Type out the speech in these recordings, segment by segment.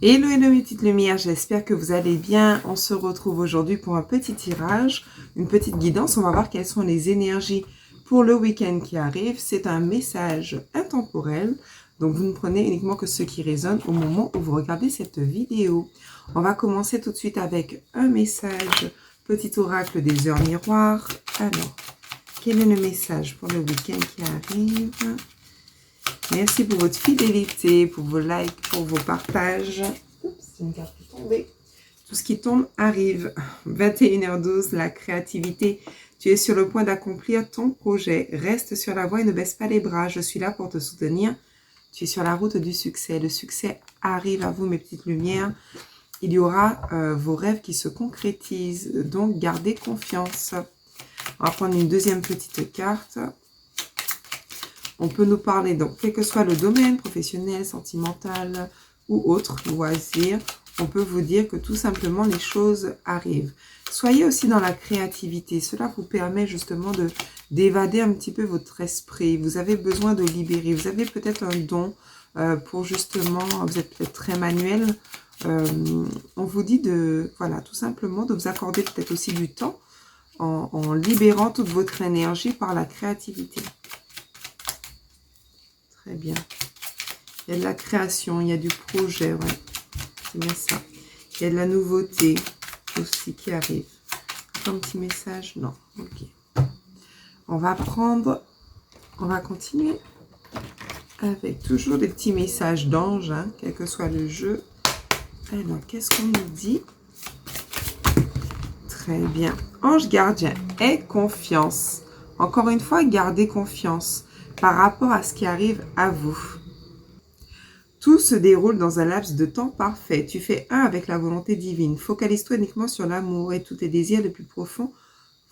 Hello, hello mes petites lumières, j'espère que vous allez bien. On se retrouve aujourd'hui pour un petit tirage, une petite guidance. On va voir quelles sont les énergies pour le week-end qui arrive. C'est un message intemporel, donc vous ne prenez uniquement que ce qui résonne au moment où vous regardez cette vidéo. On va commencer tout de suite avec un message, petit oracle des heures miroirs. Alors, quel est le message pour le week-end qui arrive ? Merci pour votre fidélité, pour vos likes, pour vos partages. Oups, c'est une carte qui est tombée. Tout ce qui tombe arrive. 21h12, la créativité. Tu es sur le point d'accomplir ton projet. Reste sur la voie et ne baisse pas les bras. Je suis là pour te soutenir. Tu es sur la route du succès. Le succès arrive à vous, mes petites lumières. Il y aura vos rêves qui se concrétisent. Donc, gardez confiance. On va prendre une deuxième petite carte. On peut nous parler, donc, quel que soit le domaine, professionnel, sentimental ou autre, loisir, on peut vous dire que tout simplement les choses arrivent. Soyez aussi dans la créativité. Cela vous permet justement d'évader un petit peu votre esprit. Vous avez besoin de libérer. Vous avez peut-être un don pour justement, vous êtes peut-être très manuel. On vous dit voilà, tout simplement de vous accorder peut-être aussi du temps en libérant toute votre énergie par la créativité. Très bien. Il y a de la création, il y a du projet, ouais. C'est bien ça. Il y a de la nouveauté aussi qui arrive. Un petit message? Non. Ok. On va continuer avec toujours des petits messages d'anges, hein, quel que soit le jeu. Alors, qu'est-ce qu'on nous dit? Très bien. Ange gardien, aie confiance. Encore une fois, gardez confiance par rapport à ce qui arrive à vous. Tout se déroule dans un laps de temps parfait. Tu fais un avec la volonté divine. Focalise-toi uniquement sur l'amour et tous tes désirs les plus profonds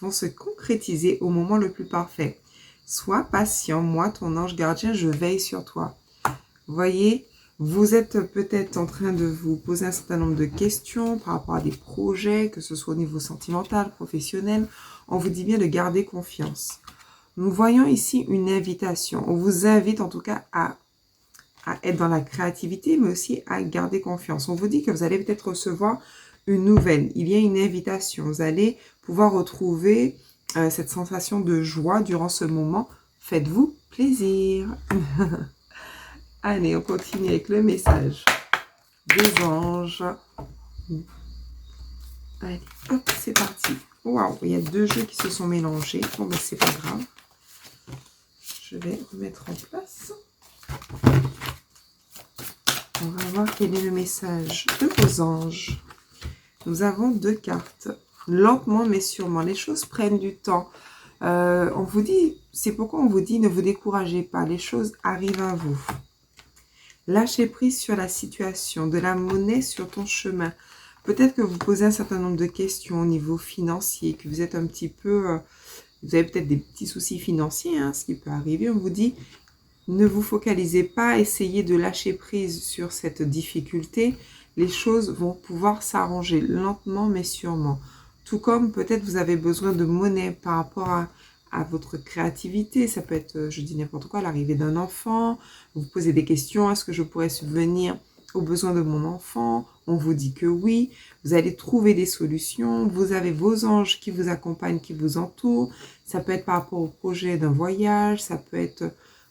vont se concrétiser au moment le plus parfait. Sois patient, moi, ton ange gardien, je veille sur toi. Voyez, vous êtes peut-être en train de vous poser un certain nombre de questions par rapport à des projets, que ce soit au niveau sentimental, professionnel. On vous dit bien de garder confiance. Nous voyons ici une invitation. On vous invite en tout cas à être dans la créativité, mais aussi à garder confiance. On vous dit que vous allez peut-être recevoir une nouvelle. Il y a une invitation. Vous allez pouvoir retrouver cette sensation de joie durant ce moment. Faites-vous plaisir. Allez, on continue avec le message des anges. Allez, hop, c'est parti. Waouh, il y a deux jeux qui se sont mélangés. Bon, ben, c'est pas grave. Je vais remettre en place. On va voir quel est le message de vos anges. Nous avons deux cartes. Lentement mais sûrement. Les choses prennent du temps. On vous dit, c'est pourquoi on vous dit ne vous découragez pas. Les choses arrivent à vous. Lâchez prise sur la situation. De la monnaie sur ton chemin. Peut-être que vous posez un certain nombre de questions au niveau financier, que vous êtes un petit peu... vous avez peut-être des petits soucis financiers, hein, ce qui peut arriver. On vous dit, ne vous focalisez pas, essayez de lâcher prise sur cette difficulté. Les choses vont pouvoir s'arranger lentement mais sûrement. Tout comme peut-être vous avez besoin de monnaie par rapport à votre créativité. Ça peut être, je dis n'importe quoi, l'arrivée d'un enfant. Vous vous posez des questions, est-ce que je pourrais subvenir aux besoins de mon enfant? On vous dit que oui. Vous allez trouver des solutions. Vous avez vos anges qui vous accompagnent, qui vous entourent. Ça peut être par rapport au projet d'un voyage. Ça peut être...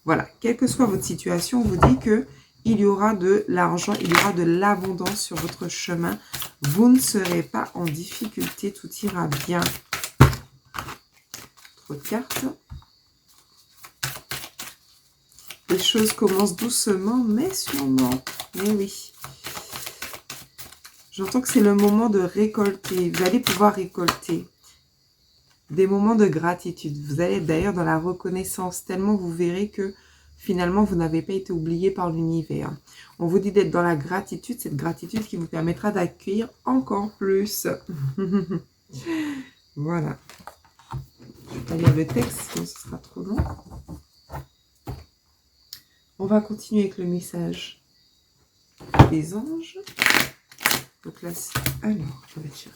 Voilà, quelle que soit votre situation, on vous dit que il y aura de l'argent, il y aura de l'abondance sur votre chemin. Vous ne serez pas en difficulté, tout ira bien. Trop de cartes. Les choses commencent doucement, mais sûrement. Mais oui. J'entends que c'est le moment de récolter. Vous allez pouvoir récolter des moments de gratitude. Vous allez être d'ailleurs dans la reconnaissance, tellement vous verrez que finalement, vous n'avez pas été oublié par l'univers. On vous dit d'être dans la gratitude, cette gratitude qui vous permettra d'accueillir encore plus. Voilà. Je ne vais pas lire le texte, sinon ce sera trop long. On va continuer avec le message des anges. Donc là, alors, je vais chercher.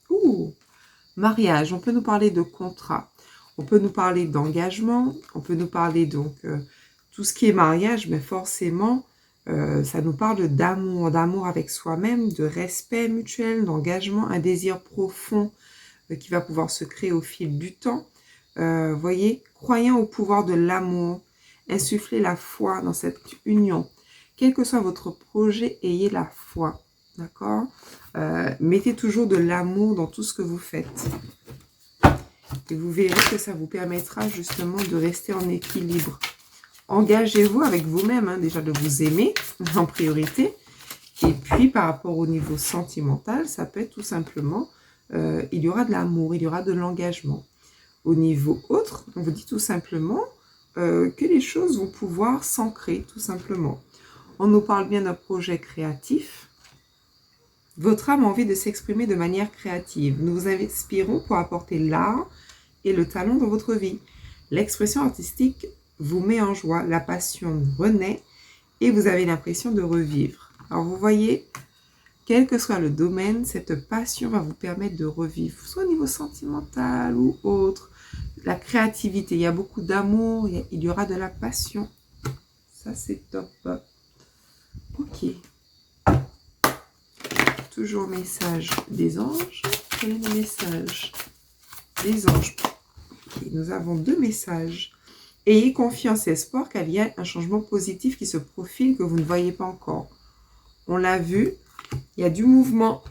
Ouh! Mariage, on peut nous parler de contrat, on peut nous parler d'engagement, on peut nous parler donc tout ce qui est mariage, mais forcément Ça nous parle d'amour avec soi-même, de respect mutuel, d'engagement, un désir profond qui va pouvoir se créer au fil du temps. Voyez, croyant au pouvoir de l'amour, insufflez la foi dans cette union. Quel que soit votre projet, ayez la foi, d'accord? Mettez toujours de l'amour dans tout ce que vous faites. Et vous verrez que ça vous permettra justement de rester en équilibre. Engagez-vous avec vous-même, hein, déjà de vous aimer en priorité. Et puis, par rapport au niveau sentimental, ça peut être tout simplement, il y aura de l'amour, il y aura de l'engagement. Au niveau autre, on vous dit tout simplement que les choses vont pouvoir s'ancrer, tout simplement. On nous parle bien d'un projet créatif. Votre âme a envie de s'exprimer de manière créative. Nous vous inspirons pour apporter l'art et le talent dans votre vie. L'expression artistique vous met en joie, la passion renaît et vous avez l'impression de revivre. Alors vous voyez, quel que soit le domaine, cette passion va vous permettre de revivre, soit au niveau sentimental ou autre. La créativité, il y a beaucoup d'amour, il y aura de la passion. Ça c'est top. Ok. Toujours message des anges. Quel est le message des anges? Okay. Nous avons 2 messages. Ayez confiance et espoir qu'il y a un changement positif qui se profile que vous ne voyez pas encore. On l'a vu, il y a du mouvement.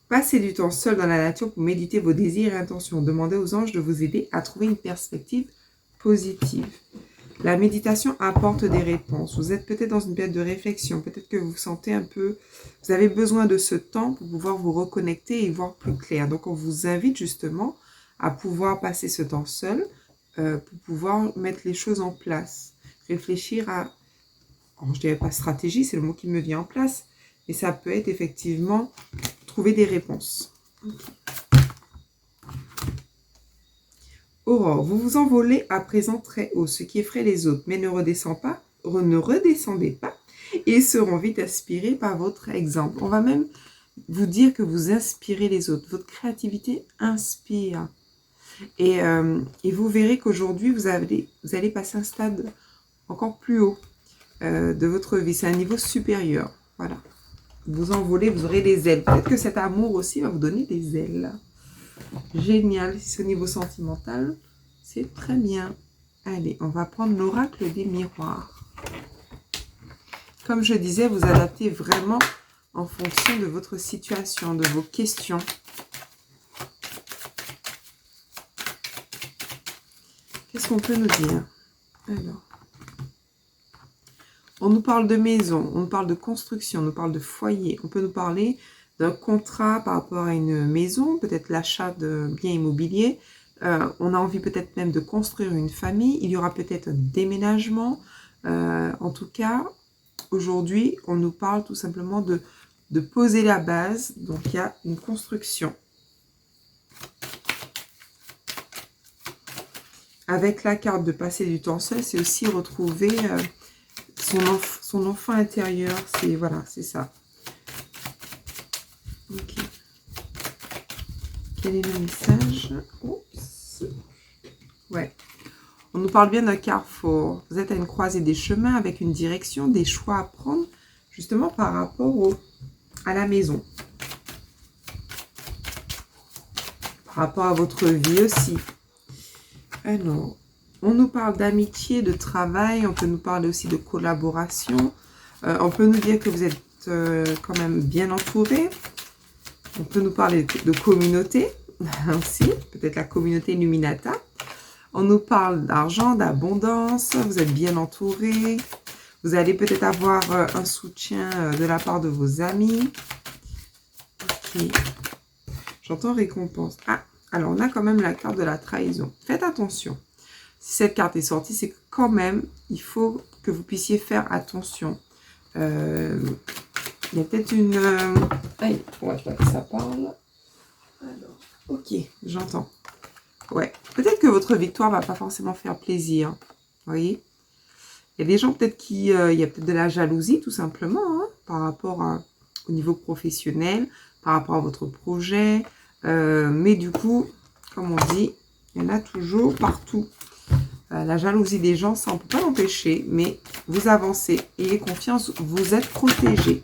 Passez du temps seul dans la nature pour méditer vos désirs et intentions. Demandez aux anges de vous aider à trouver une perspective positive. La méditation apporte des réponses. Vous êtes peut-être dans une période de réflexion. Peut-être que vous vous sentez un peu... Vous avez besoin de ce temps pour pouvoir vous reconnecter et voir plus clair. Donc, on vous invite justement à pouvoir passer ce temps seul pour pouvoir mettre les choses en place. Réfléchir à... je ne dirais pas stratégie, c'est le mot qui me vient en place. Mais ça peut être effectivement trouver des réponses. Okay. Aurore, vous vous envolez à présent très haut, ce qui effraie les autres, mais ne redescendez pas. Ils seront vite inspirés par votre exemple. On va même vous dire que vous inspirez les autres. Votre créativité inspire. Et vous verrez qu'aujourd'hui, vous allez passer un stade encore plus haut de votre vie. C'est un niveau supérieur. Voilà. Vous envolez, vous aurez des ailes. Peut-être que cet amour aussi va vous donner des ailes. Génial. Si c'est au niveau sentimental, c'est très bien. Allez, on va prendre l'oracle des miroirs. Comme je disais, vous adaptez vraiment en fonction de votre situation, de vos questions. Qu'est-ce qu'on peut nous dire? Alors, on nous parle de maison, on nous parle de construction, on nous parle de foyer. On peut nous parler d'un contrat par rapport à une maison, peut-être l'achat de biens immobiliers. On a envie peut-être même de construire une famille. Il y aura peut-être un déménagement. En tout cas, aujourd'hui, on nous parle tout simplement de poser la base. Donc, il y a une construction. Avec la carte de passer du temps seul, c'est aussi retrouver son enfant intérieur. C'est voilà, c'est ça. Ok. Quel est le message? Oups. Ouais. On nous parle bien d'un carrefour. Vous êtes à une croisée des chemins avec une direction, des choix à prendre, justement par rapport à la maison. Par rapport à votre vie aussi. Alors, on nous parle d'amitié, de travail, on peut nous parler aussi de collaboration. On peut nous dire que vous êtes quand même bien entouré. On peut nous parler de communauté aussi, peut-être la communauté Illuminata. On nous parle d'argent, d'abondance, vous êtes bien entouré. Vous allez peut-être avoir un soutien de la part de vos amis. Ok. J'entends récompense. Ah, alors on a quand même la carte de la trahison. Faites attention. Si cette carte est sortie, c'est que quand même, il faut que vous puissiez faire attention. Il y a peut-être une... Aïe, ouais, pas que ça parle. Alors, ok, j'entends. Ouais, peut-être que votre victoire va pas forcément faire plaisir. Vous voyez? Il y a des gens peut-être qui... il y a peut-être de la jalousie, tout simplement, hein, par rapport au niveau professionnel, par rapport à votre projet. Mais du coup, comme on dit, il y en a toujours partout. La jalousie des gens, ça on ne peut pas l'empêcher, mais vous avancez. Ayez confiance, vous êtes protégé.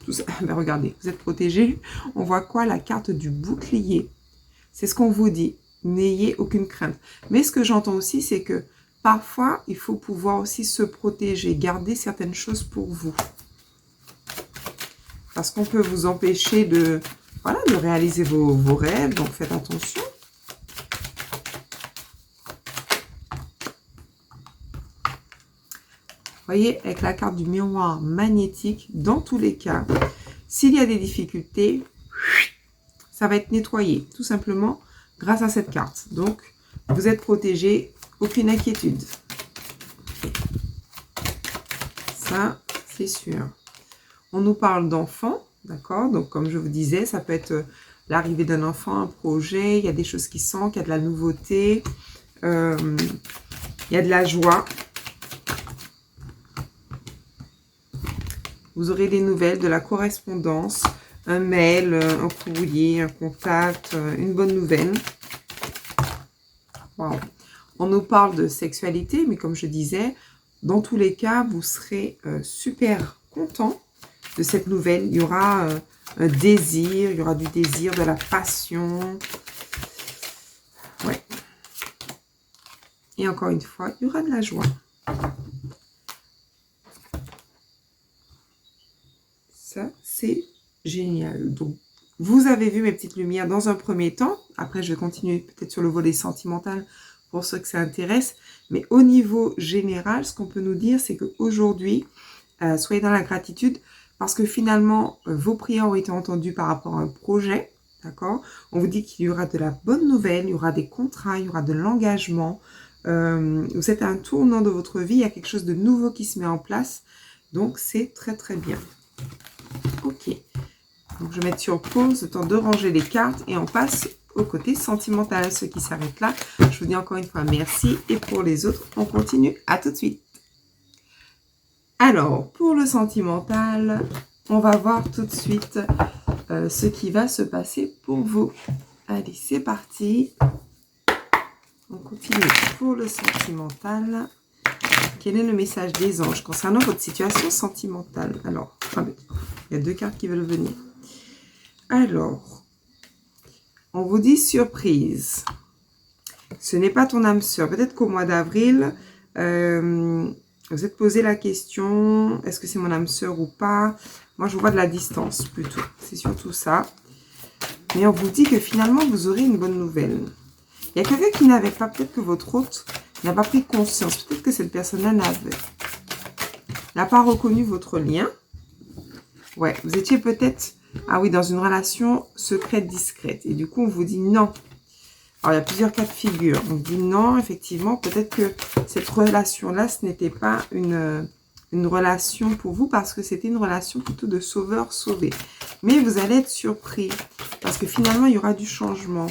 Tout ça, ben regardez, vous êtes protégé. On voit quoi? La carte du bouclier. C'est ce qu'on vous dit. N'ayez aucune crainte. Mais ce que j'entends aussi, c'est que parfois, il faut pouvoir aussi se protéger, garder certaines choses pour vous. Parce qu'on peut vous empêcher de, voilà, de réaliser vos rêves, donc faites attention. Vous voyez, avec la carte du miroir magnétique, dans tous les cas, s'il y a des difficultés, ça va être nettoyé, tout simplement, grâce à cette carte. Donc, vous êtes protégé, aucune inquiétude. Ça, c'est sûr. On nous parle d'enfants, d'accord? Donc, comme je vous disais, ça peut être l'arrivée d'un enfant, un projet, il y a des choses qui sentent, il y a de la nouveauté, il y a de la joie. Vous aurez des nouvelles, de la correspondance, un mail, un courrier, un contact, une bonne nouvelle. Wow. On nous parle de sexualité, mais comme je disais, dans tous les cas, vous serez super content de cette nouvelle. Il y aura un désir, il y aura du désir, de la passion. Ouais. Et encore une fois, il y aura de la joie. Ça, c'est génial. Donc, vous avez vu mes petites lumières dans un premier temps. Après, je vais continuer peut-être sur le volet sentimental pour ceux que ça intéresse. Mais au niveau général, ce qu'on peut nous dire, c'est qu'aujourd'hui, soyez dans la gratitude parce que finalement, vos prières ont été entendues par rapport à un projet. D'accord? On vous dit qu'il y aura de la bonne nouvelle, il y aura des contrats, il y aura de l'engagement. Vous êtes à un tournant de votre vie, il y a quelque chose de nouveau qui se met en place. Donc, c'est très, très bien. Ok. Donc, je vais mettre sur pause, le temps de ranger les cartes et on passe au côté sentimental. Ceux qui s'arrêtent là, je vous dis encore une fois merci. Et pour les autres, on continue. À tout de suite. Alors, pour le sentimental, on va voir tout de suite ce qui va se passer pour vous. Allez, c'est parti. On continue pour le sentimental. Quel est le message des anges concernant votre situation sentimentale? Alors, il y a deux cartes qui veulent venir. Alors, on vous dit surprise. Ce n'est pas ton âme sœur. Peut-être qu'au mois d'avril, vous êtes posé la question, est-ce que c'est mon âme sœur ou pas? Moi, je vois de la distance plutôt. C'est surtout ça. Mais on vous dit que finalement, vous aurez une bonne nouvelle. Il y a quelqu'un qui n'avait pas, peut-être que votre hôte n'a pas pris conscience. Peut-être que cette personne-là n'a pas reconnu votre lien. Ouais, vous étiez peut-être, ah oui, dans une relation secrète, discrète. Et du coup, on vous dit non. Alors, il y a plusieurs cas de figure. On dit non, effectivement, peut-être que cette relation-là, ce n'était pas une relation pour vous parce que c'était une relation plutôt de sauveur-sauvé. Mais vous allez être surpris parce que finalement, il y aura du changement.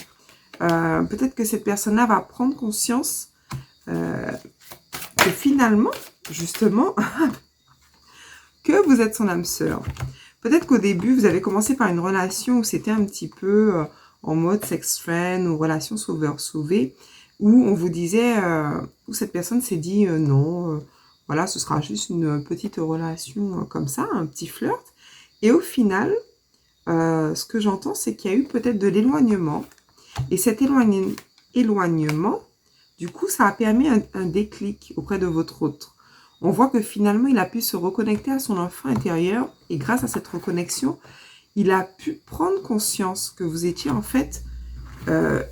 Peut-être que cette personne-là va prendre conscience que finalement, justement, que vous êtes son âme sœur. Peut-être qu'au début, vous avez commencé par une relation où c'était un petit peu en mode sex friend ou relation sauveur-sauvé, où on vous disait, où cette personne s'est dit non, voilà, ce sera juste une petite relation comme ça, un petit flirt. Et au final, ce que j'entends, c'est qu'il y a eu peut-être de l'éloignement. Et cet éloignement, du coup, ça a permis un déclic auprès de votre autre. On voit que finalement, il a pu se reconnecter à son enfant intérieur. Et grâce à cette reconnexion, il a pu prendre conscience que vous étiez en fait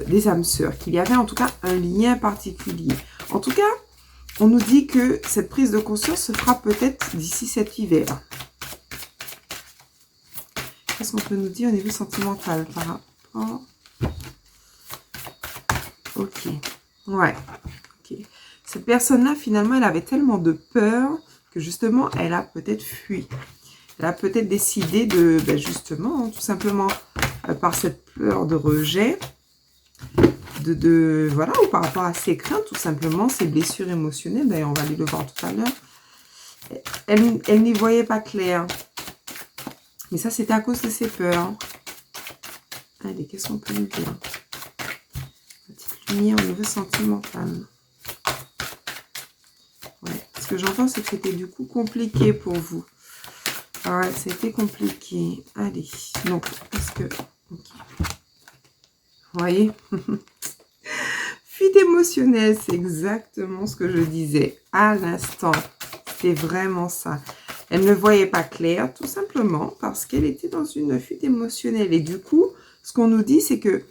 des âmes sœurs. Qu'il y avait en tout cas un lien particulier. En tout cas, on nous dit que cette prise de conscience se fera peut-être d'ici cet hiver. Qu'est-ce qu'on peut nous dire au niveau sentimental par rapport... Ok. Ouais. Ok. Cette personne-là, finalement, elle avait tellement de peur que justement, elle a peut-être fui. Elle a peut-être décidé de, ben justement, hein, tout simplement, par cette peur de rejet, voilà, ou par rapport à ses craintes, tout simplement, ses blessures émotionnelles. D'ailleurs, on va aller le voir tout à l'heure. Elle n'y voyait pas clair. Mais ça, c'était à cause de ses peurs. Allez, qu'est-ce qu'on peut nous dire? Petite lumière au niveau sentimental. Ce que j'entends, c'est que c'était du coup compliqué pour vous. Ouais, c'était compliqué. Allez, donc, est-ce que... Okay. Vous voyez? Fuite émotionnelle, c'est exactement ce que je disais à l'instant. C'est vraiment ça. Elle ne voyait pas clair, tout simplement, parce qu'elle était dans une fuite émotionnelle. Et du coup, ce qu'on nous dit, c'est que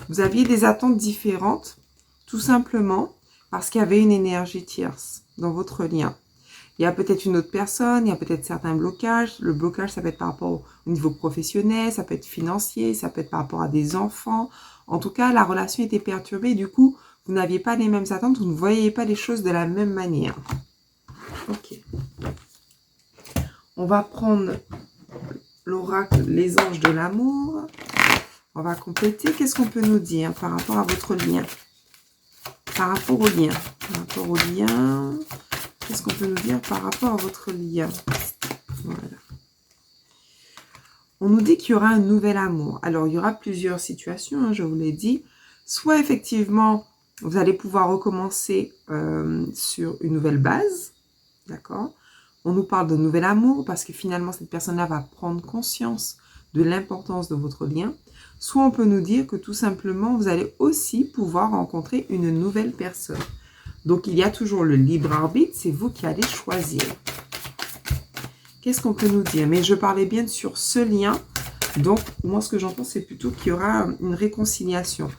vous aviez des attentes différentes, tout simplement, parce qu'il y avait une énergie tierce dans votre lien. Il y a peut-être une autre personne, il y a peut-être certains blocages. Le blocage, ça peut être par rapport au niveau professionnel, ça peut être financier, ça peut être par rapport à des enfants. En tout cas, la relation était perturbée. Du coup, vous n'aviez pas les mêmes attentes, vous ne voyez pas les choses de la même manière. Ok. On va prendre l'oracle, les anges de l'amour. On va compléter. Qu'est-ce qu'on peut nous dire par rapport à votre lien? Par rapport au lien. Par rapport au lien. Qu'est-ce qu'on peut nous dire par rapport à votre lien? Voilà. On nous dit qu'il y aura un nouvel amour. Alors, il y aura plusieurs situations, hein, je vous l'ai dit. Soit, effectivement, vous allez pouvoir recommencer sur une nouvelle base. D'accord? On nous parle de nouvel amour parce que finalement, cette personne-là va prendre conscience de l'importance de votre lien. Soit on peut nous dire que tout simplement, vous allez aussi pouvoir rencontrer une nouvelle personne. Donc, il y a toujours le libre arbitre, c'est vous qui allez choisir. Qu'est-ce qu'on peut nous dire? Mais je parlais bien sur ce lien. Donc, moi, ce que j'entends, c'est plutôt qu'il y aura une réconciliation.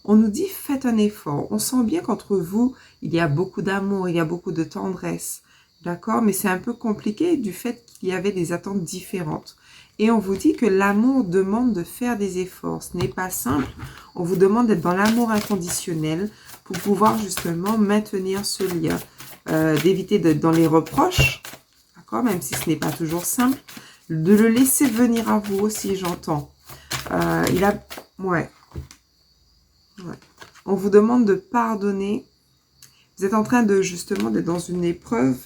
On nous dit, faites un effort. On sent bien qu'entre vous, il y a beaucoup d'amour, il y a beaucoup de tendresse. D'accord? Mais c'est un peu compliqué du fait qu'il y avait des attentes différentes. Et on vous dit que l'amour demande de faire des efforts. Ce n'est pas simple. On vous demande d'être dans l'amour inconditionnel pour pouvoir justement maintenir ce lien. D'éviter d'être dans les reproches, d'accord? Même si ce n'est pas toujours simple. De le laisser venir à vous aussi, j'entends. Ouais. On vous demande de pardonner. Vous êtes en train de justement d'être dans une épreuve.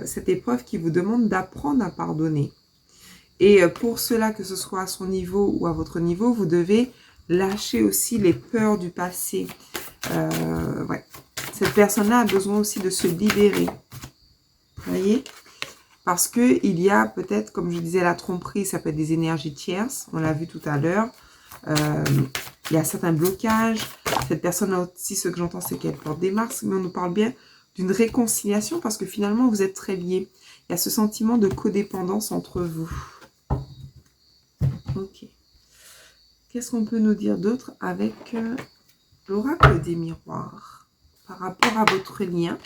Cette épreuve qui vous demande d'apprendre à pardonner. Et pour cela, que ce soit à son niveau ou à votre niveau, vous devez lâcher aussi les peurs du passé. Ouais. Cette personne-là a besoin aussi de se libérer. Vous voyez? Parce qu'il y a peut-être, comme je disais, la tromperie, ça peut être des énergies tierces. On l'a vu tout à l'heure. Il y a certains blocages. Cette personne aussi, ce que j'entends, c'est qu'elle porte des marques. Mais on nous parle bien d'une réconciliation parce que finalement, vous êtes très liés. Il y a ce sentiment de codépendance entre vous. Ok. Qu'est-ce qu'on peut nous dire d'autre avec l'oracle des miroirs par rapport à votre lien?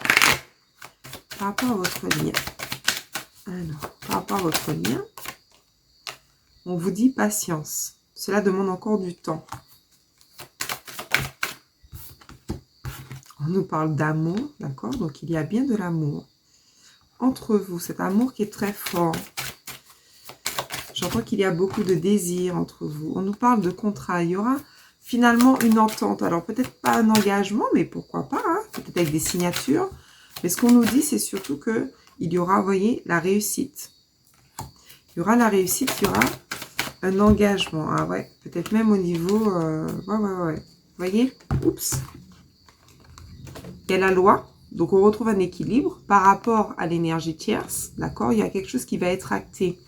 Par rapport à votre lien. Alors, par rapport à votre lien, on vous dit patience. Cela demande encore du temps. On nous parle d'amour, d'accord? Donc, il y a bien de l'amour entre vous. Cet amour qui est très fort. J'entends qu'il y a beaucoup de désir entre vous. On nous parle de contrat. Il y aura finalement une entente. Alors, peut-être pas un engagement, mais pourquoi pas, hein? Peut-être avec des signatures. Mais ce qu'on nous dit, c'est surtout que il y aura, vous voyez, la réussite. Il y aura la réussite, il y aura un engagement. Ah ouais, peut-être même au niveau... ouais. Vous voyez? Oups. Il y a la loi. Donc, on retrouve un équilibre par rapport à l'énergie tierce. D'accord? Il y a quelque chose qui va être acté.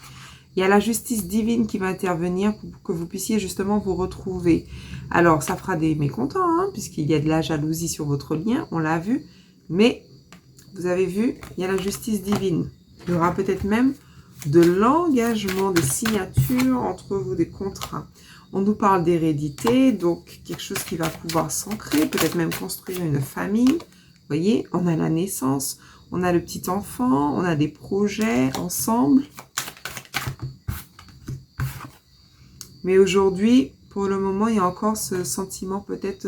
Il y a la justice divine qui va intervenir pour que vous puissiez justement vous retrouver. Alors, ça fera des mécontents, hein, puisqu'il y a de la jalousie sur votre lien. On l'a vu. Mais... vous avez vu, il y a la justice divine. Il y aura peut-être même de l'engagement, des signatures entre vous, des contrats. On nous parle d'hérédité, donc quelque chose qui va pouvoir s'ancrer, peut-être même construire une famille. Vous voyez, on a la naissance, on a le petit enfant, on a des projets ensemble. Mais aujourd'hui, pour le moment, il y a encore ce sentiment peut-être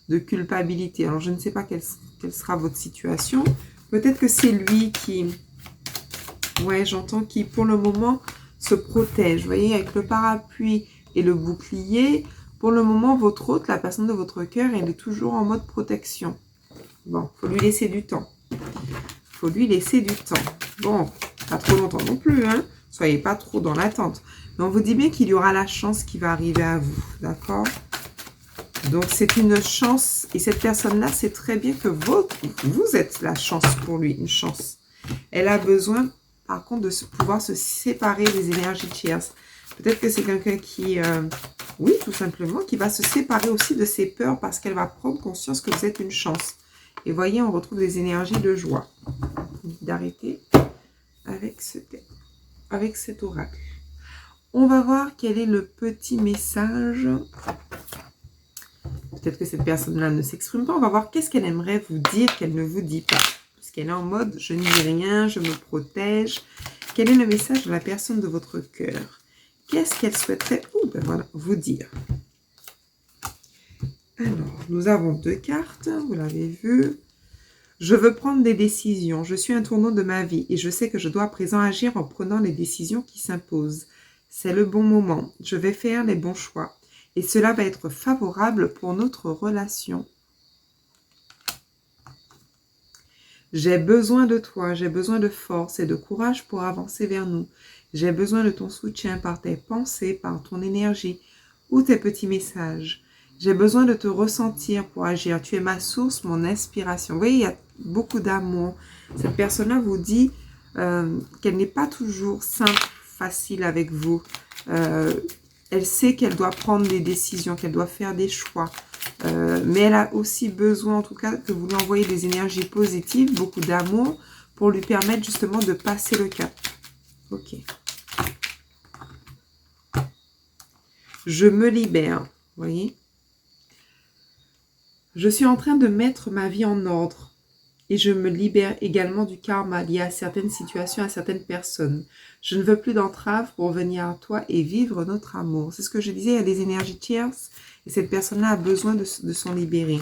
de culpabilité. Alors, je ne sais pas quelle sera votre situation. Peut-être que c'est lui qui, ouais, j'entends, qui pour le moment se protège. Vous voyez, avec le parapluie et le bouclier, pour le moment, votre hôte, la personne de votre cœur, elle est toujours en mode protection. Bon, il faut lui laisser du temps. Il faut lui laisser du temps. Bon, pas trop longtemps non plus, hein. Soyez pas trop dans l'attente. Mais on vous dit bien qu'il y aura la chance qui va arriver à vous, d'accord? Donc, c'est une chance. Et cette personne-là sait très bien que vous êtes la chance pour lui, une chance. Elle a besoin, par contre, de pouvoir se séparer des énergies tierces. Peut-être que c'est quelqu'un qui, oui, tout simplement, qui va se séparer aussi de ses peurs parce qu'elle va prendre conscience que vous êtes une chance. Et voyez, on retrouve des énergies de joie. D'arrêter avec cet oracle. On va voir quel est le petit message. Peut-être que cette personne-là ne s'exprime pas. On va voir qu'est-ce qu'elle aimerait vous dire qu'elle ne vous dit pas. Parce qu'elle est en mode, je n'y dis rien, je me protège. Quel est le message de la personne de votre cœur? Qu'est-ce qu'elle souhaiterait vous dire? Alors, nous avons 2 cartes, vous l'avez vu. Je veux prendre des décisions. Je suis un tournant de ma vie et je sais que je dois à présent agir en prenant les décisions qui s'imposent. C'est le bon moment. Je vais faire les bons choix. Et cela va être favorable pour notre relation. J'ai besoin de toi, j'ai besoin de force et de courage pour avancer vers nous. J'ai besoin de ton soutien par tes pensées, par ton énergie ou tes petits messages. J'ai besoin de te ressentir pour agir. Tu es ma source, mon inspiration. Vous voyez, il y a beaucoup d'amour. Cette personne-là vous dit qu'elle n'est pas toujours simple, facile avec vous. Elle sait qu'elle doit prendre des décisions, qu'elle doit faire des choix. Mais elle a aussi besoin, en tout cas, que vous lui envoyez des énergies positives, beaucoup d'amour, pour lui permettre justement de passer le cap. Ok. Je me libère, vous voyez. Je suis en train de mettre ma vie en ordre. Et je me libère également du karma lié à certaines situations, à certaines personnes. Je ne veux plus d'entraves pour venir à toi et vivre notre amour. C'est ce que je disais, il y a des énergies tierces et cette personne-là a besoin de s'en libérer.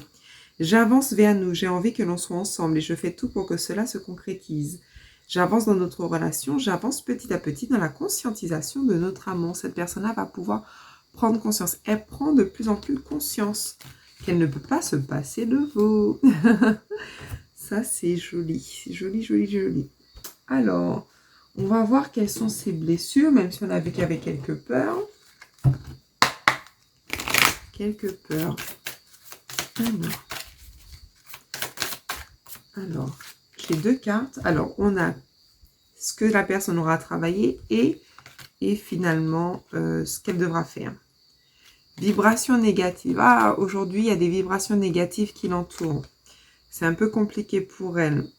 J'avance vers nous, j'ai envie que l'on soit ensemble et je fais tout pour que cela se concrétise. J'avance dans notre relation, j'avance petit à petit dans la conscientisation de notre amour. Cette personne-là va pouvoir prendre conscience. Elle prend de plus en plus conscience qu'elle ne peut pas se passer de vous. Ça, c'est joli. C'est joli, joli, joli. Alors, on va voir quelles sont ses blessures, même si on a vu qu'il y avait quelques peurs. Quelques peurs. Alors, j'ai 2 cartes. Alors, on a ce que la personne aura travaillé et finalement ce qu'elle devra faire. Vibrations négatives. Ah, aujourd'hui, il y a des vibrations négatives qui l'entourent. C'est un peu compliqué pour elle.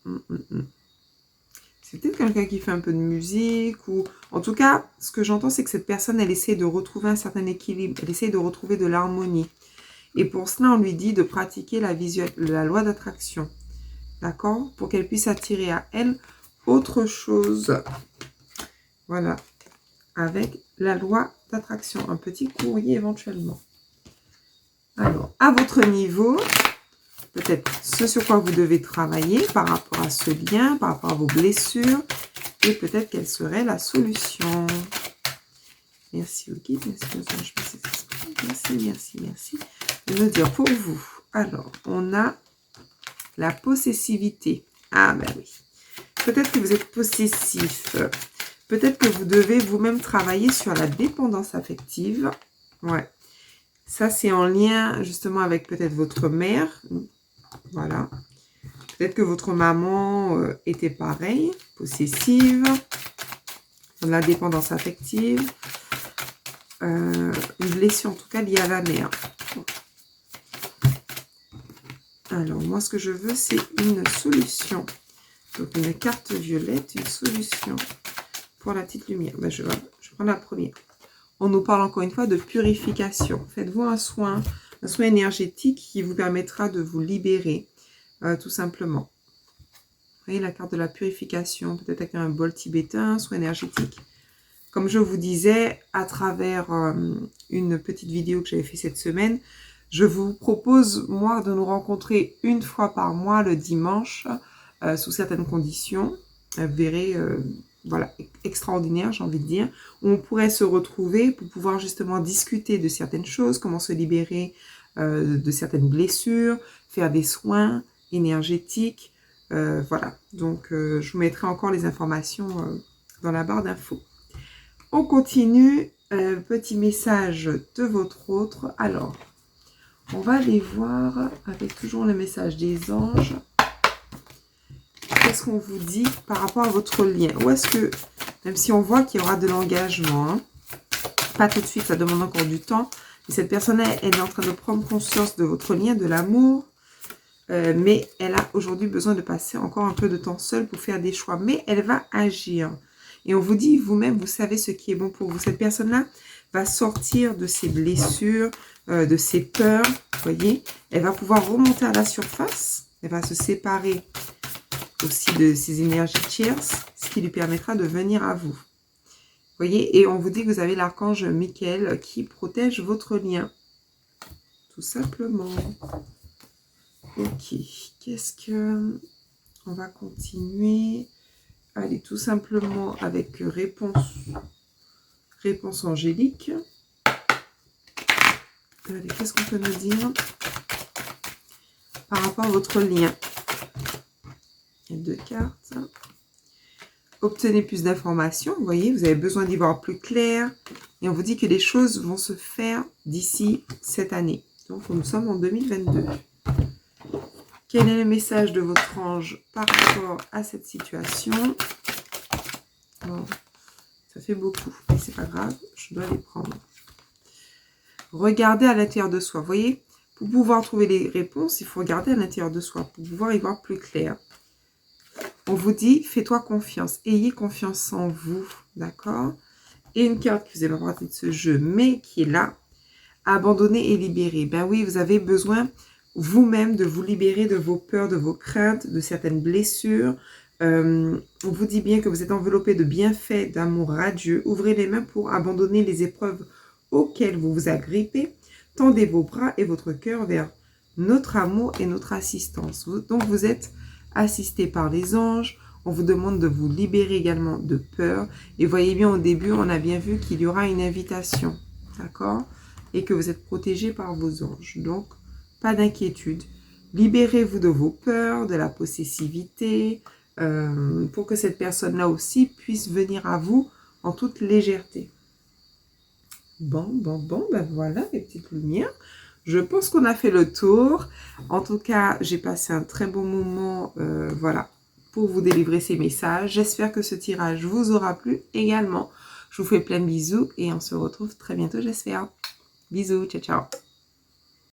C'est peut-être quelqu'un qui fait un peu de musique ou... En tout cas, ce que j'entends, c'est que cette personne, elle essaie de retrouver un certain équilibre. Elle essaie de retrouver de l'harmonie. Et pour cela, on lui dit de pratiquer la loi d'attraction. D'accord? Pour qu'elle puisse attirer à elle autre chose. Voilà. Avec la loi d'attraction. Un petit courrier éventuellement. Alors, à votre niveau... Peut-être ce sur quoi vous devez travailler par rapport à ce lien, par rapport à vos blessures. Et peut-être quelle serait la solution. Merci au guide, merci de me dire pour vous. Alors, on a la possessivité. Ah ben oui. Peut-être que vous êtes possessif. Peut-être que vous devez vous-même travailler sur la dépendance affective. Ouais. Ça, c'est en lien justement avec peut-être votre mère. Voilà. Peut-être que votre maman était pareille, possessive, dans la dépendance affective, une blessure en tout cas liée à la mère. Alors, moi, ce que je veux, c'est une solution. Donc, une carte violette, une solution pour la petite lumière. Ben, je prends la première. On nous parle encore une fois de purification. Faites-vous un soin énergétique qui vous permettra de vous libérer, tout simplement. Vous voyez la carte de la purification, peut-être avec un bol tibétain, soin énergétique. Comme je vous disais, à travers une petite vidéo que j'avais fait cette semaine, je vous propose, moi, de nous rencontrer une fois par mois, le dimanche, sous certaines conditions. Vous verrez, voilà, extraordinaire, j'ai envie de dire, où on pourrait se retrouver pour pouvoir justement discuter de certaines choses, comment se libérer de certaines blessures, faire des soins énergétiques, voilà. Donc, je vous mettrai encore les informations dans la barre d'infos. On continue, petit message de votre autre. Alors, on va aller voir avec toujours le message des anges. qu'est-ce qu'on vous dit par rapport à votre lien? Où est-ce que, même si on voit qu'il y aura de l'engagement, hein, pas tout de suite, ça demande encore du temps, mais cette personne-là, elle est en train de prendre conscience de votre lien, de l'amour, mais elle a aujourd'hui besoin de passer encore un peu de temps seule pour faire des choix, mais elle va agir. Et on vous dit, vous-même, vous savez ce qui est bon pour vous. Cette personne-là va sortir de ses blessures, de ses peurs, vous voyez. Elle va pouvoir remonter à la surface. Elle va se séparer aussi de ses énergies tierces, ce qui lui permettra de venir à vous. Vous voyez, et on vous dit que vous avez l'archange Michael qui protège votre lien. Tout simplement. Ok, qu'est-ce que... On va continuer. Allez, tout simplement avec réponse angélique. Allez, qu'est-ce qu'on peut nous dire par rapport à votre lien? Il y a 2 cartes. Obtenez plus d'informations. Vous voyez, vous avez besoin d'y voir plus clair. Et on vous dit que les choses vont se faire d'ici cette année. Donc, nous sommes en 2022. Quel est le message de votre ange par rapport à cette situation? Bon, ça fait beaucoup, mais c'est pas grave, je dois les prendre. Regardez à l'intérieur de soi. Vous voyez, pour pouvoir trouver les réponses, il faut regarder à l'intérieur de soi, pour pouvoir y voir plus clair. On vous dit, fais-toi confiance, ayez confiance en vous, d'accord? Et une carte qui faisait pas partie de ce jeu, mais qui est là, abandonner et libérer. Ben oui, vous avez besoin vous-même de vous libérer de vos peurs, de vos craintes, de certaines blessures. On vous dit bien que vous êtes enveloppé de bienfaits, d'amour radieux. Ouvrez les mains pour abandonner les épreuves auxquelles vous vous agrippez. Tendez vos bras et votre cœur vers notre amour et notre assistance. Donc vous êtes assisté par les anges. On vous demande de vous libérer également de peur. Et voyez bien, au début, on a bien vu qu'il y aura une invitation. D'accord? Et que vous êtes protégé par vos anges. Donc, pas d'inquiétude. Libérez-vous de vos peurs, de la possessivité, pour que cette personne-là aussi puisse venir à vous en toute légèreté. Bon, ben voilà les petites lumières. Je pense qu'on a fait le tour. En tout cas, j'ai passé un très bon moment, voilà, pour vous délivrer ces messages. J'espère que ce tirage vous aura plu également. Je vous fais plein de bisous et on se retrouve très bientôt, j'espère. Bisous, ciao, ciao.